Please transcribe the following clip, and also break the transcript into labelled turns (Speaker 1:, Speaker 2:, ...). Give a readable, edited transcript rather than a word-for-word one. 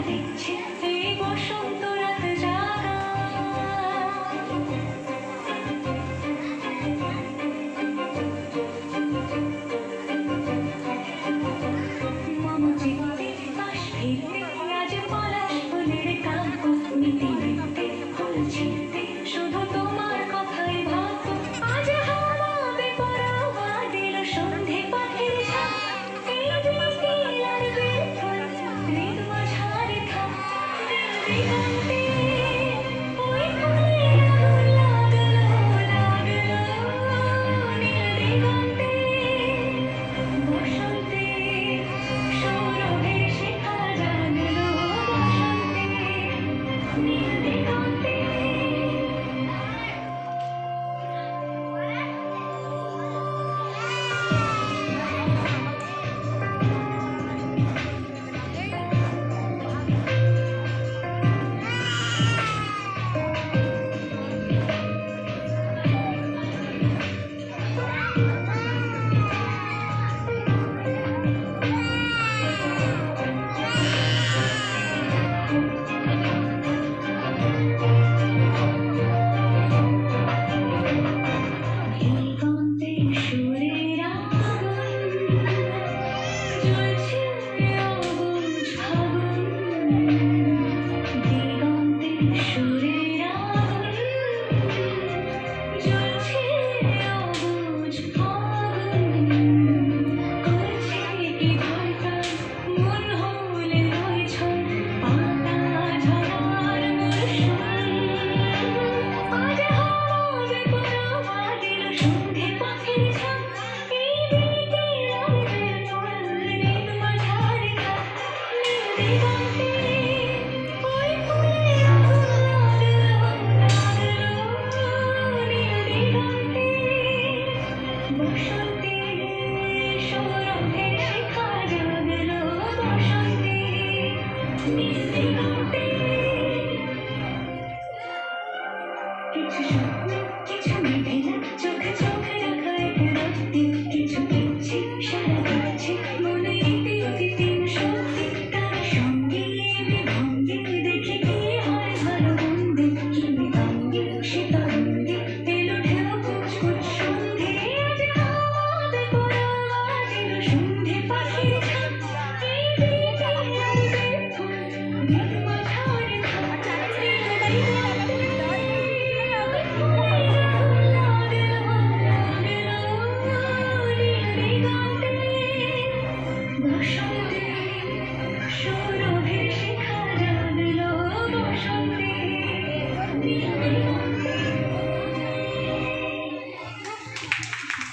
Speaker 1: দিচ্ছে এই বসন্ত রাত জাগা। মম চিত্তে পাশ ফিরতে আজ পলাশ ফুলের কাব্য নিতে নিতে ফুল ছিঁড়তে শুধু তোমার কথাই ভাববো। আজ হাওয়া বেপরোয়া দিল সন্ধে পাখির ঝাঁক। এই বিকেল আর বেফল হৃদ মাঝারে থাক। দিগন্তে ওই ফুলের আগুন লাগলো লাগলো নীল দিগন্তে। বসন্তে সৌরভের শিখা জাগলো বসন্তে নীল দিগন্তে। দিগন্তে সুরের আগুন জ্বলছে অবুঝ ফাগুন। দিগন্তে সুরের আগুন জ্বলছে অবুঝ ফাগুন। করছে কি ভয়তান মন হলে নয়ছল পাতা ঝরার মরশুম। আজ হাওয়া বেপরোয়া দিল সন্ধে পাখির ঝাঁক। এই বিকেল আর বেফল হৃদ মাঝারে থাক। নীল দিগন্তে ওই ফুলের আগুন লাগলো লাগলো নীল দিগন্তে। বসন্তে সৌরভের শিখা জাগলো বসন্তে নীল দিগন্তে। কিছু স্বপ্ন কিছু মেঘে না চোখ চোখ রাখা এক রক্তি। কিছু ইচ্ছে সারা দিচ্ছে মনে ইতি অতিথির শক্তি। তার সঙ্গে বিভঙ্গে দেখে কি হয় ভালো মন্দে। কি মৃদঙ্গে সে তরঙ্গে এলো ঢেউ কুচকুচ সন্ধে। আজ হাওয়া বেপরোয়া দিল সন্ধে পাখির ঝাঁক। এই বিকেল আর বেফল হৃদ